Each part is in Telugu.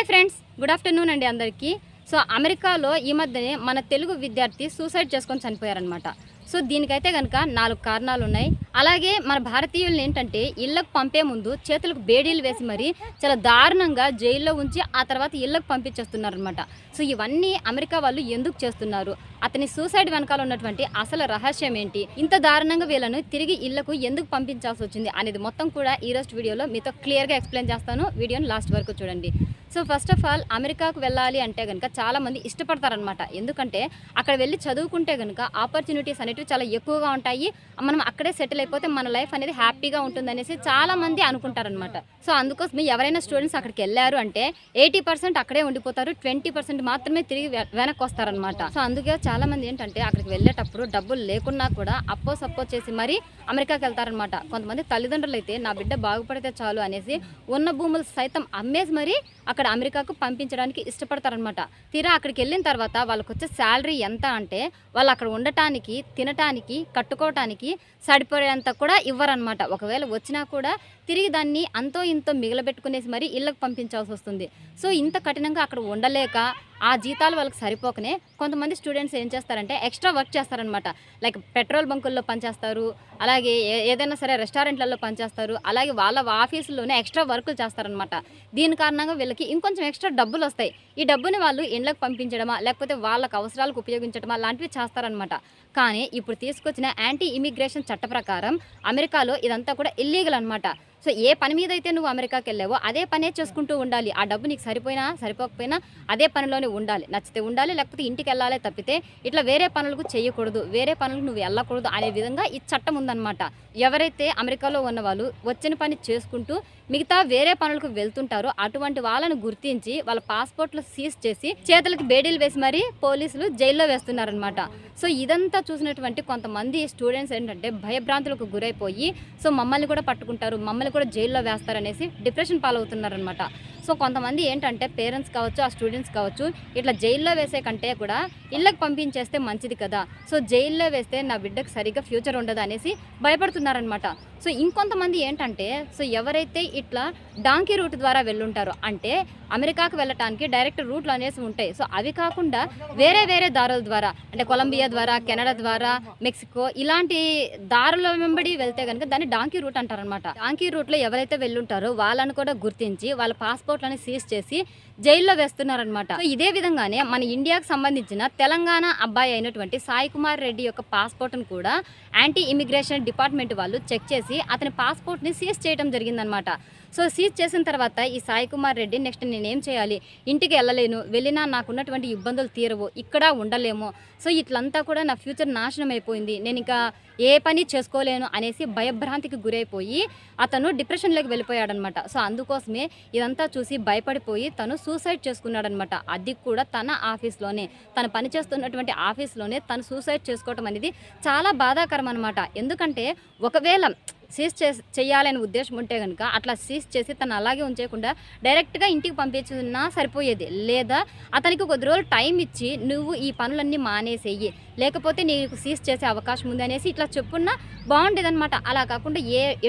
హాయ్ ఫ్రెండ్స్, గుడ్ ఆఫ్టర్నూన్ అండి అందరికీ. సో అమెరికాలో ఈ మధ్యనే మన తెలుగు విద్యార్థి సూసైడ్ చేసుకొని చనిపోయారనమాట. సో దీనికైతే కనుక 4 కారణాలు ఉన్నాయి. అలాగే మన భారతీయులను ఏంటంటే ఇళ్లకు పంపే ముందు చేతులకు బేడీలు వేసి మరి చాలా దారుణంగా జైల్లో ఉంచి ఆ తర్వాత ఇళ్లకు పంపించేస్తున్నారనమాట. సో ఇవన్నీ అమెరికా వాళ్ళు ఎందుకు చేస్తున్నారు, అతని సూసైడ్ వెనకాల ఉన్నటువంటి అసలు రహస్యం ఏంటి, ఇంత దారుణంగా వీళ్ళను తిరిగి ఇళ్లకు ఎందుకు పంపించాల్సి వచ్చింది అనేది మొత్తం కూడా ఈరోజు వీడియోలో మీతో క్లియర్గా ఎక్స్ప్లెయిన్ చేస్తాను. వీడియోని లాస్ట్ వరకు చూడండి. సో ఫస్ట్ ఆఫ్ ఆల్ అమెరికాకు వెళ్ళాలి అంటే కనుక చాలామంది ఇష్టపడతారనమాట. ఎందుకంటే అక్కడ వెళ్ళి చదువుకుంటే కనుక ఆపర్చునిటీస్ అనేవి చాలా ఎక్కువగా ఉంటాయి. మనం అక్కడే సెటిల్ అయిపోతే మన లైఫ్ అనేది హ్యాపీగా ఉంటుందనేసి చాలామంది అనుకుంటారనమాట. సో అందుకోసం ఎవరైనా స్టూడెంట్స్ అక్కడికి వెళ్ళారు అంటే 80% అక్కడే ఉండిపోతారు, 20% మాత్రమే తిరిగి వెనక్కి వస్తారనమాట. సో అందుకే చాలామంది ఏంటంటే అక్కడికి వెళ్ళేటప్పుడు డబ్బులు లేకున్నా కూడా సపోర్ట్ చేసి మరీ అమెరికాకి వెళ్తారనమాట. కొంతమంది తల్లిదండ్రులు అయితే నా బిడ్డ బాగుపడితే చాలు అనేసి ఉన్న భూములు సైతం అమ్మేసి మరీ అక్కడ అమెరికాకు పంపించడానికి ఇష్టపడతారనమాట. తీరా అక్కడికి వెళ్ళిన తర్వాత వాళ్ళకి వచ్చే శాలరీ ఎంత అంటే వాళ్ళు అక్కడ ఉండటానికి, తినటానికి, కట్టుకోవటానికి సరిపోయేంత కూడా ఇవ్వరనమాట. ఒకవేళ వచ్చినా కూడా తిరిగి దాన్ని అంతో ఇంతో మిగలబెట్టుకునేసి మరీ ఇళ్ళకు పంపించాల్సి వస్తుంది. సో ఇంత కఠినంగా అక్కడ ఉండలేక ఆ జీతాలు వాళ్ళకి సరిపోకనే కొంతమంది స్టూడెంట్స్ ఏం చేస్తారంటే ఎక్స్ట్రా వర్క్ చేస్తారనమాట. లైక్ పెట్రోల్ బంకుల్లో పనిచేస్తారు, అలాగే ఏదైనా సరే రెస్టారెంట్లలో పనిచేస్తారు, అలాగే వాళ్ళ ఆఫీసుల్లోనే ఎక్స్ట్రా వర్కులు చేస్తారనమాట. దీని కారణంగా వీళ్ళకి ఇంకొంచెం ఎక్స్ట్రా డబ్బులు వస్తాయి. ఈ డబ్బుని వాళ్ళు ఇండ్లకు పంపించడమా లేకపోతే వాళ్ళకి అవసరాలకు ఉపయోగించడమా లాంటివి చేస్తారనమాట. కానీ ఇప్పుడు తీసుకొచ్చిన యాంటీ ఇమిగ్రేషన్ చట్ట ప్రకారం అమెరికాలో ఇదంతా కూడా ఇల్లీగల్ అనమాట. సో ఏ పని మీద అయితే నువ్వు అమెరికాకి వెళ్ళావో అదే పనే చేసుకుంటూ ఉండాలి. ఆ డబ్బు నీకు సరిపోకపోయినా అదే పనిలోనే ఉండాలి. నచ్చితే ఉండాలి, లేకపోతే ఇంటికి వెళ్ళాలి తప్పితే ఇట్లా వేరే పనులకు చేయకూడదు, వేరే పనులకు నువ్వు వెళ్ళకూడదు అనే విధంగా ఈ చట్టం ఉందన్నమాట. ఎవరైతే అమెరికాలో ఉన్న వాళ్ళు వచ్చిన పని చేసుకుంటూ మిగతా వేరే పనులకు వెళ్తుంటారో అటువంటి వాళ్ళను గుర్తించి వాళ్ళ పాస్పోర్ట్లు సీజ్ చేసి చేతులకు బేడీలు వేసి మరీ పోలీసులు జైల్లో వేస్తున్నారనమాట. సో ఇదంతా చూసినటువంటి కొంతమంది స్టూడెంట్స్ ఏంటంటే భయభ్రాంతులకు గురైపోయి సో మమ్మల్ని కూడా పట్టుకుంటారు, మమ్మల్ని కూడా జైల్లో వేస్తారనేసి డిప్రెషన్ పాలవుతున్నారనమాట. సో కొంతమంది ఏంటంటే పేరెంట్స్ కావచ్చు, ఆ స్టూడెంట్స్ కావచ్చు, ఇట్లా జైల్లో వేసే కంటే కూడా ఇళ్ళకి పంపించేస్తే మంచిది కదా, సో జైల్లో వేస్తే నా బిడ్డకు సరిగ్గా ఫ్యూచర్ ఉండదు అనేసి భయపడుతున్నారనమాట. సో ఇంకొంతమంది ఏంటంటే సో ఎవరైతే ఇట్లా డాంకీ రూట్ ద్వారా వెళ్ళుంటారో అంటే అమెరికాకు వెళ్ళటానికి డైరెక్ట్ రూట్లు అనేసి ఉంటాయి. సో అవి కాకుండా వేరే దారుల ద్వారా అంటే కొలంబియా ద్వారా, కెనడా ద్వారా, మెక్సికో ఇలాంటి దారుల వెంబడి వెళ్తే కనుక దాన్ని డాంకీ రూట్ అంటారనమాట. డాంకీ రూట్లో ఎవరైతే వెళ్ళుంటారో వాళ్ళని కూడా గుర్తించి వాళ్ళ పాస్పోర్ట్లని సీజ్ చేసి జైల్లో వేస్తున్నారనమాట. సో ఇదే విధంగానే మన ఇండియాకు సంబంధించిన తెలంగాణ అబ్బాయి అయినటువంటి సాయి కుమార్ రెడ్డి యొక్క పాస్పోర్ట్ను కూడా యాంటీ ఇమిగ్రేషన్ డిపార్ట్మెంట్ వాళ్ళు చెక్ చేసి అతని పాస్పోర్ట్ని సీజ్ చేయడం జరిగిందనమాట. సో సీజ్ చేసిన తర్వాత ఈ సాయి కుమార్ రెడ్డి నెక్స్ట్ నేనేం చేయాలి, ఇంటికి వెళ్ళలేను, వెళ్ళినా నాకున్నటువంటి ఇబ్బందులు తీరవు, ఇక్కడ ఉండలేము, సో ఇట్లంతా కూడా నా ఫ్యూచర్ నాశనం అయిపోయింది, నేను ఇంకా ఏ పని చేసుకోలేను అనేసి భయభ్రాంతికి గురైపోయి అతను డిప్రెషన్లోకి వెళ్ళిపోయాడనమాట. సో అందుకోసమే ఇదంతా చూసి భయపడిపోయి తను సూసైడ్ చేసుకున్నాడనమాట. అది కూడా తన ఆఫీస్లోనే, తను పనిచేస్తున్నటువంటి ఆఫీస్లోనే తను సూసైడ్ చేసుకోవటం అనేది చాలా బాధాకరం అనమాట. ఎందుకంటే ఒకవేళ సీజ్ చేయాలనే ఉద్దేశం ఉంటే కనుక అట్లా సీజ్ చేసి తను అలాగే ఉంచేయకుండా డైరెక్ట్గా ఇంటికి పంపించినా సరిపోయేది, లేదా అతనికి కొద్ది రోజులు టైం ఇచ్చి నువ్వు ఈ పనులన్నీ మానేసేయి, లేకపోతే నీకు సీజ్ చేసే అవకాశం ఉంది అనేసి ఇట్లా చెప్పున్నా బాగుండేదన్నమాట. అలా కాకుండా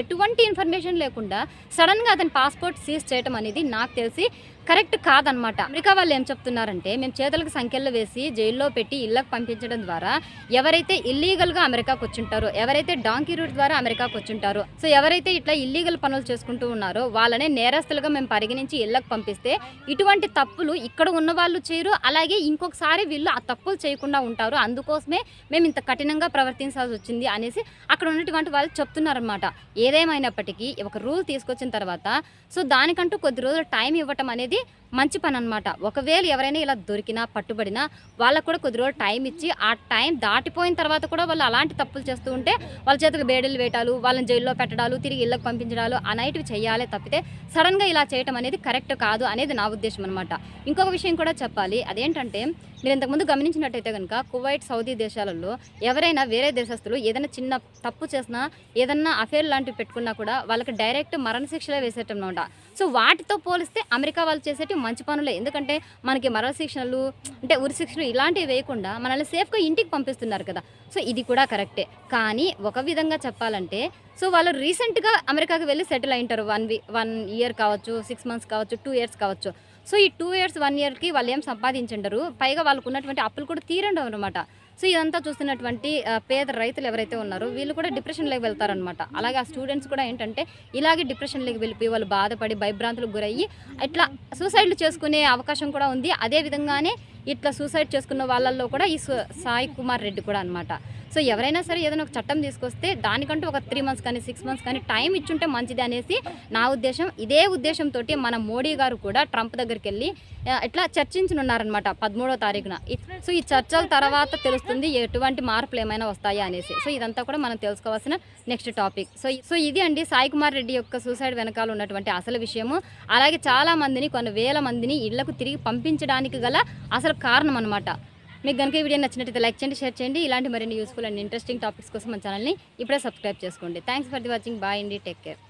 ఎటువంటి ఇన్ఫర్మేషన్ లేకుండా సడన్గా అతని పాస్పోర్ట్ సీజ్ చేయడం అనేది నాకు తెలిసి కరెక్ట్ కాదనమాట. అమెరికా వాళ్ళు ఏం చెప్తున్నారంటే మేము చేతులకు సంఖ్యలు వేసి జైల్లో పెట్టి ఇళ్ళకు పంపించడం ద్వారా ఎవరైతే ఇల్లీగల్గా అమెరికాకు వచ్చింటారో, ఎవరైతే డాంకీ రూట్ ద్వారా అమెరికాకు వచ్చింటారో, సో ఎవరైతే ఇట్లా ఇల్లీగల్ పనులు చేసుకుంటూ ఉన్నారో వాళ్ళనే నేరస్తులుగా మేము పరిగణించి ఇళ్ళకు పంపిస్తే ఇటువంటి తప్పులు ఇక్కడ ఉన్న వాళ్ళు చేయరు, అలాగే ఇంకొకసారి వీళ్ళు ఆ తప్పులు చేయకుండా ఉంటారు, అందుకోసమే మేము ఇంత కఠినంగా ప్రవర్తించాల్సి వచ్చింది అనేసి అక్కడ ఉన్నటువంటి వాళ్ళు చెప్తున్నారనమాట. ఏదేమైనప్పటికీ ఒక రూల్ తీసుకొచ్చిన తర్వాత సో దానికంటూ కొద్ది రోజులు టైం ఇవ్వటం అనేది మంచి పని అనమాట. ఒకవేళ ఎవరైనా ఇలా దొరికినా పట్టుబడినా వాళ్ళకు కూడా కొద్ది రోజులు టైం ఇచ్చి ఆ టైం దాటిపోయిన తర్వాత కూడా వాళ్ళు అలాంటి తప్పులు చేస్తూ ఉంటే వాళ్ళ చేతులకు బేడీలు వేయటాలు, వాళ్ళని జైల్లో పెట్టడాలు, తిరిగి ఇళ్ళకు పంపించడాలు అనేటివి చేయాలి తప్పితే సడన్గా ఇలా చేయటం అనేది కరెక్ట్ కాదు అనేది నా ఉద్దేశం అనమాట. ఇంకొక విషయం కూడా చెప్పాలి, అదేంటంటే మీరు ఇంతకుముందు గమనించినట్టయితే కనుక కువైట్, సౌదీ దేశాలలో ఎవరైనా వేరే దేశస్తులు ఏదైనా చిన్న తప్పు చేసినా, ఏదన్నా అఫేర్ లాంటివి పెట్టుకున్నా కూడా వాళ్ళకి డైరెక్ట్ మరణశిక్షలే వేసేటం అనమాట. సో వాటితో పోలిస్తే అమెరికా వాళ్ళు చేసేటి మంచి పనులే. ఎందుకంటే మనకి మరణ శిక్షణలు అంటే ఉరి శిక్షలు ఇలాంటివి వేయకుండా మనల్ని సేఫ్గా ఇంటికి పంపిస్తున్నారు కదా. సో ఇది కూడా కరెక్టే. కానీ ఒక విధంగా చెప్పాలంటే సో వాళ్ళు రీసెంట్గా అమెరికాకి వెళ్ళి సెటిల్ అయింటారు. 1 ఇయర్ కావచ్చు, 6 మంత్స్ కావచ్చు, 2 ఇయర్స్ కావచ్చు. సో ఈ 2 ఇయర్స్ 1 ఇయర్కి వాళ్ళు ఏం సంపాదించుండరు, పైగా వాళ్ళకు ఉన్నటువంటి అప్పులు కూడా తీరండి అనమాట. సో ఇదంతా చూస్తున్నటువంటి పేద రైతులు ఎవరైతే ఉన్నారో వీళ్ళు కూడా డిప్రెషన్లోకి వెళ్తారనమాట. అలాగే ఆ స్టూడెంట్స్ కూడా ఏంటంటే ఇలాగే డిప్రెషన్లోకి వెళ్ళిపోయి వాళ్ళు బాధపడి భయభ్రాంతులకు గురయ్యి ఇట్లా సూసైడ్లు చేసుకునే అవకాశం కూడా ఉంది. అదేవిధంగానే ఇట్లా సూసైడ్ చేసుకున్న వాళ్ళల్లో కూడా ఈ సాయి కుమార్ రెడ్డి కూడా అనమాట. సో ఎవరైనా సరే ఏదైనా ఒక చట్టం తీసుకొస్తే దానికంటూ ఒక 3 మంత్స్ కానీ 6 మంత్స్ కానీ టైం ఇచ్చుంటే మంచిది అనేసి నా ఉద్దేశం. ఇదే ఉద్దేశంతో మన మోడీ గారు కూడా ట్రంప్ దగ్గరికి వెళ్ళి ఇట్లా చర్చించనున్నారనమాట 13వ తారీఖున. సో ఈ చర్చల తర్వాత తెలుస్తుంది ఎటువంటి మార్పులు ఏమైనా వస్తాయా అనేసి. సో ఇదంతా కూడా మనం తెలుసుకోవాల్సిన నెక్స్ట్ టాపిక్. సో ఇది అండి సాయి కుమార్ రెడ్డి యొక్క సూసైడ్ వెనకాల ఉన్నటువంటి అసలు విషయము. అలాగే చాలా మందిని, కొన్ని వేల మందిని ఇళ్లకు తిరిగి పంపించడానికి గల అసలు కారణం అనమాట. మీకు కనుక ఈ వీడియో నచ్చినట్లయితే లైక్ చేయండి, షేర్ చేయండి. ఇలాంటి మరిన్ని యూస్ఫుల్ అండ్ ఇంట్రెస్టింగ్ టాపిక్స్ కోసం మన ఛానల్ని ఇప్పుడే సబ్స్క్రైబ్ చేసుకోండి. Thanks for the watching. Bye అండి, టేక్ కేర్.